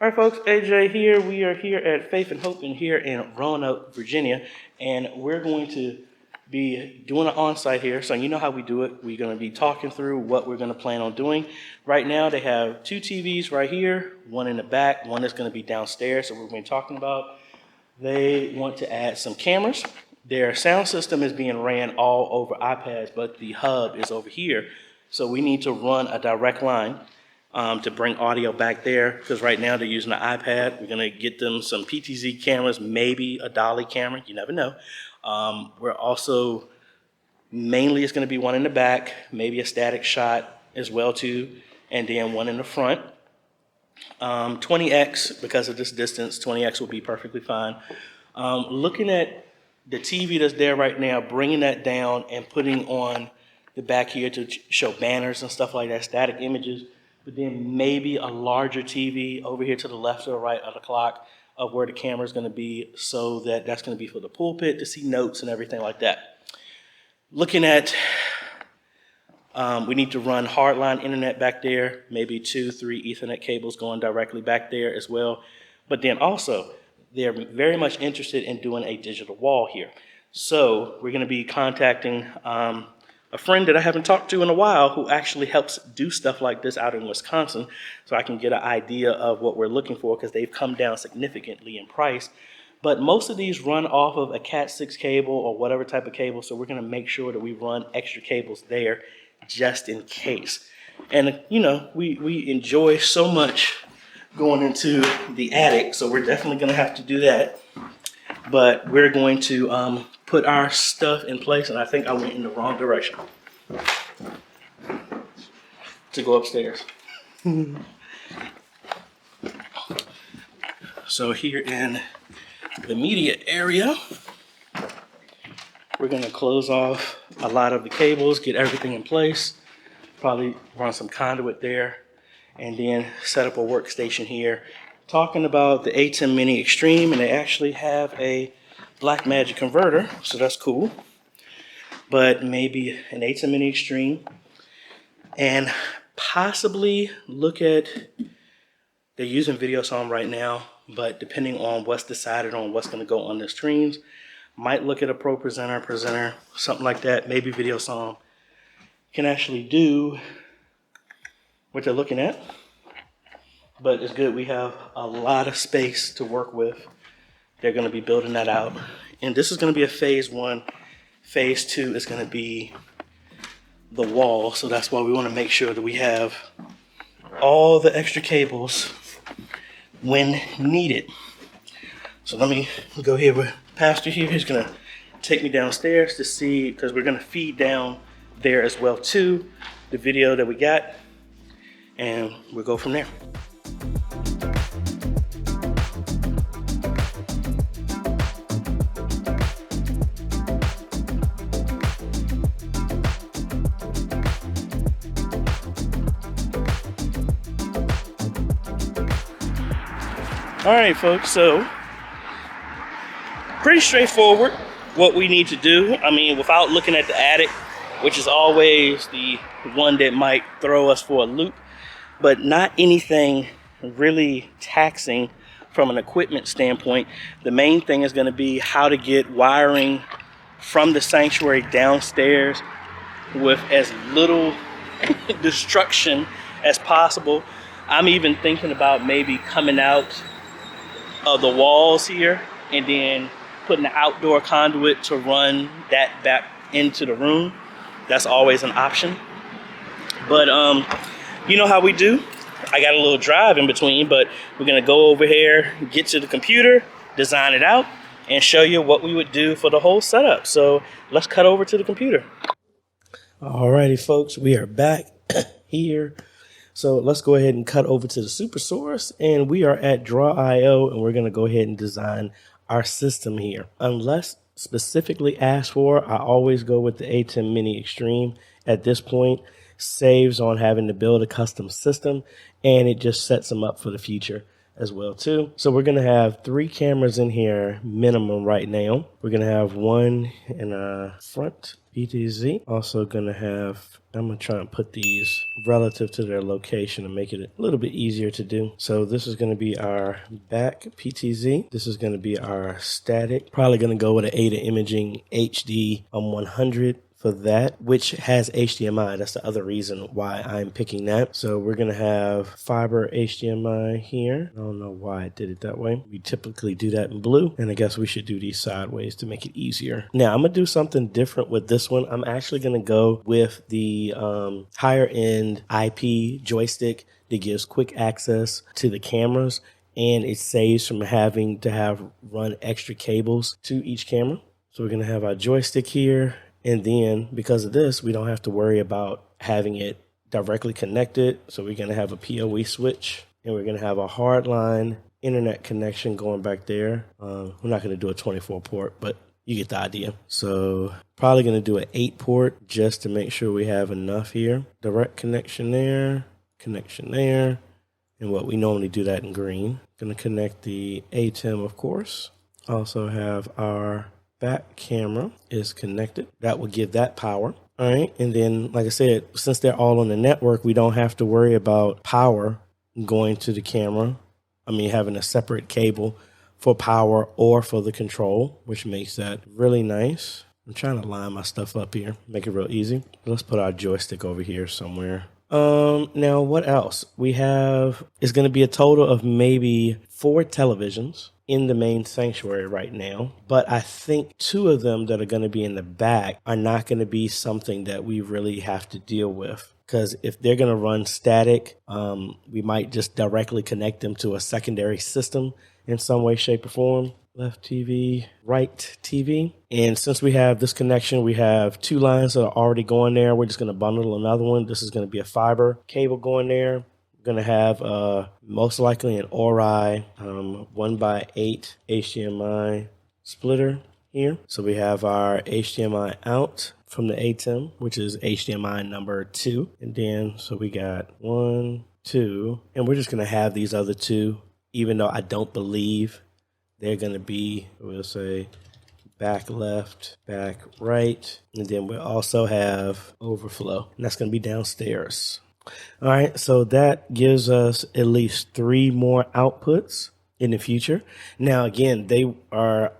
All right, folks, AJ here. We are here at Faith and Hope here in Roanoke, Virginia, and we're going to be doing an on-site here. So you know how we do it. We're going to be talking through what we're going to plan on doing. Right now, they have two TVs right here, one in the back, one is going to be downstairs, so we're going to be talking about. They want to add some cameras. Their sound system is being ran all over iPads, but the hub is over here. So we need to run a direct line to bring audio back there, because right now they're using an iPad. We're going to get them some PTZ cameras, maybe a dolly camera. You never know. We're also, mainly it's going to be one in the back, maybe a static shot as well too, and then one in the front. 20x, because of this distance, 20x will be perfectly fine. Looking at the TV that's there right now, bringing that down and putting on the back here to show banners and stuff like that, static images, but then maybe a larger TV over here to the left or right of the clock of where the camera is going to be, so that's going to be for the pulpit to see notes and everything like that. Looking at, we need to run hardline internet back there, maybe 2-3 Ethernet cables going directly back there as well. But then also, they're very much interested in doing a digital wall here. So we're going to be contacting a friend that I haven't talked to in a while who actually helps do stuff like this out in Wisconsin, so I can get an idea of what we're looking for, because they've come down significantly in price. But most of these run off of a Cat 6 cable or whatever type of cable, so we're going to make sure that we run extra cables there just in case. And you know, we enjoy so much going into the attic, so we're definitely going to have to do that. But we're going to put our stuff in place, and I think I went in the wrong direction to go upstairs. So here in the media area, we're going to close off a lot of the cables, get everything in place, probably run some conduit there, and then set up a workstation here. Talking about the ATEM Mini Extreme, and they actually have a Blackmagic converter, so that's cool. But maybe an ATEM Mini Extreme, and possibly look at, they're using VideoSong right now, but depending on what's decided on what's going to go on the streams, might look at a Pro presenter, something like that. Maybe VideoSong can actually do what they're looking at. But it's good, we have a lot of space to work with. They're going to be building that out. And this is going to be a phase 1. Phase 2 is going to be the wall. So that's why we want to make sure that we have all the extra cables when needed. So let me go here with Pastor here. He's going to take me downstairs to see, because we're going to feed down there as well too, the video that we got. And we'll go from there. All right, folks, so pretty straightforward what we need to do. I mean, without looking at the attic, which is always the one that might throw us for a loop, but not anything really taxing from an equipment standpoint. The main thing is going to be how to get wiring from the sanctuary downstairs with as little destruction as possible. I'm even thinking about maybe coming out of the walls here and then putting an outdoor conduit to run that back into the room. That's always an option. But you know how we do. I got a little drive in between, but we're gonna go over here, get to the computer, design it out, and show you what we would do for the whole setup. So let's cut over to the computer. Alrighty, folks, we are back here. So let's go ahead and cut over to the super source, and we are at Draw.io, and we're going to go ahead and design our system here. Unless specifically asked for, I always go with the ATEM Mini Extreme. At this point, saves on having to build a custom system, and it just sets them up for the future. as well too. So we're going to have 3 cameras in here minimum right now. We're going to have one in front PTZ. Also going to have, I'm going to try and put these relative to their location and make it a little bit easier to do. So this is going to be our back PTZ. This is going to be our static. Probably going to go with an AJay Imaging HD 100 for that, which has HDMI. That's the other reason why I'm picking that. So we're going to have fiber HDMI here. I don't know why I did it that way. We typically do that in blue, and I guess we should do these sideways to make it easier. Now I'm going to do something different with this one. I'm actually going to go with the higher end IP joystick that gives quick access to the cameras, and it saves from having to run extra cables to each camera. So we're going to have our joystick here. And then because of this, we don't have to worry about having it directly connected. So we're going to have a PoE switch, and we're going to have a hardline internet connection going back there. We're not going to do a 24 port, but you get the idea. So probably going to do an 8 port just to make sure we have enough here. Direct connection there, and what we normally do that in green. Going to connect the ATEM, of course. Also have our back camera is connected. That will give that power. All right. And then, like I said, since they're all on the network, we don't have to worry about power going to the camera. Having a separate cable for power or for the control, which makes that really nice. I'm trying to line my stuff up here, make it real easy. Let's put our joystick over here somewhere. Now what else? We have, it's going to be a total of maybe 4 televisions in the main sanctuary right now, but I think 2 of them that are going to be in the back are not going to be something that we really have to deal with, because if they're going to run static, we might just directly connect them to a secondary system in some way, shape, or form. Left TV, right TV. And since we have this connection, we have 2 lines that are already going there. We're just going to bundle another one. This is going to be a fiber cable going there. We're going to have most likely an ORI 1x8 HDMI splitter here. So we have our HDMI out from the ATEM, which is HDMI number 2. And then, so we got 1, 2, and we're just going to have these other 2, even though I don't believe they're going to be, we'll say, back left, back right. And then we'll also have overflow, and that's going to be downstairs. All right, so that gives us at least 3 more outputs in the future. Now, again, they are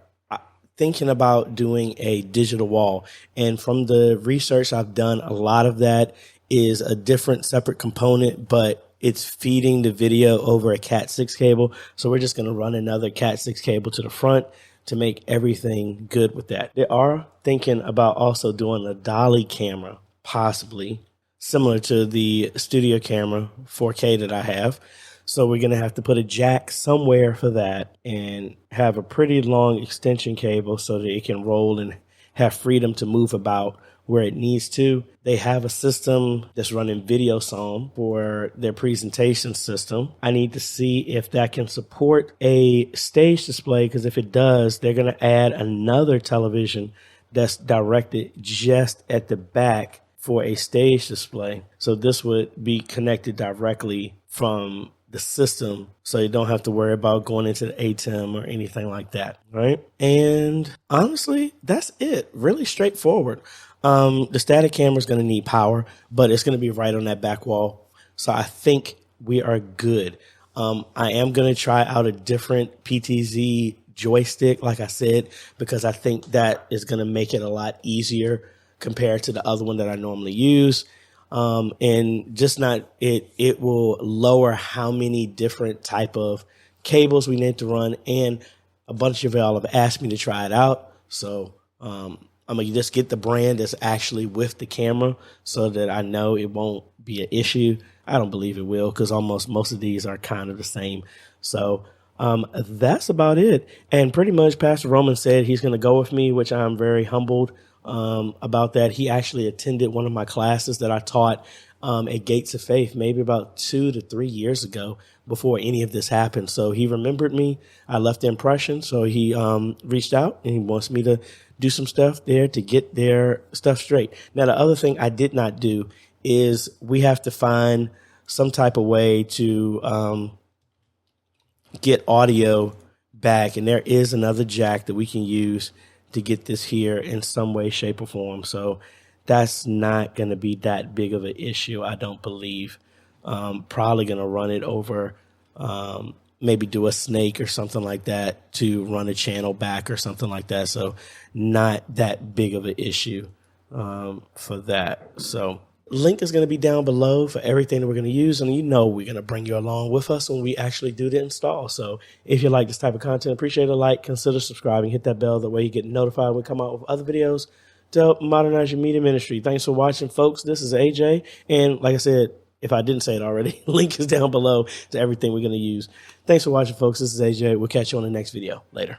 thinking about doing a digital wall. And from the research I've done, a lot of that is a different separate component, but it's feeding the video over a Cat6 cable. So we're just going to run another Cat6 cable to the front to make everything good with that. They are thinking about also doing a dolly camera, possibly similar to the studio camera 4K that I have. So we're going to have to put a jack somewhere for that and have a pretty long extension cable so that it can roll and have freedom to move about where it needs to. They have a system that's running VideoSome for their presentation system. I need to see if that can support a stage display, because if it does, they're going to add another television that's directed just at the back for a stage display. So this would be connected directly from the system, so you don't have to worry about going into the ATEM or anything like that, right? And honestly, that's it. Really straightforward. The static camera is going to need power, but it's going to be right on that back wall. So I think we are good. I am going to try out a different PTZ joystick, like I said, because I think that is going to make it a lot easier compared to the other one that I normally use. And just not, it will lower how many different type of cables we need to run. And a bunch of y'all have asked me to try it out. So, I'm going to just get the brand that's actually with the camera so that I know it won't be an issue. I don't believe it will, because most of these are kind of the same. So, that's about it. And pretty much Pastor Roman said he's going to go with me, which I'm very humbled about that. He actually attended one of my classes that I taught at Gates of Faith maybe about 2 to 3 years ago before any of this happened. So he remembered me. I left the impression. So he reached out and he wants me to do some stuff there to get their stuff straight. Now, the other thing I did not do is we have to find some type of way to get audio back, and there is another jack that we can use to get this here in some way, shape, or form. So that's not going to be that big of an issue, I don't believe. Probably going to run it over, maybe do a snake or something like that to run a channel back or something like that. So not that big of an issue for that. So link is going to be down below for everything that we're going to use. And we're going to bring you along with us when we actually do the install. So if you like this type of content, appreciate a like, consider subscribing, hit that bell. That way you get notified when we come out with other videos to help modernize your media ministry. Thanks for watching, folks. This is AJ. And like I said, if I didn't say it already, link is down below to everything we're going to use. Thanks for watching, folks. This is AJ. We'll catch you on the next video. Later.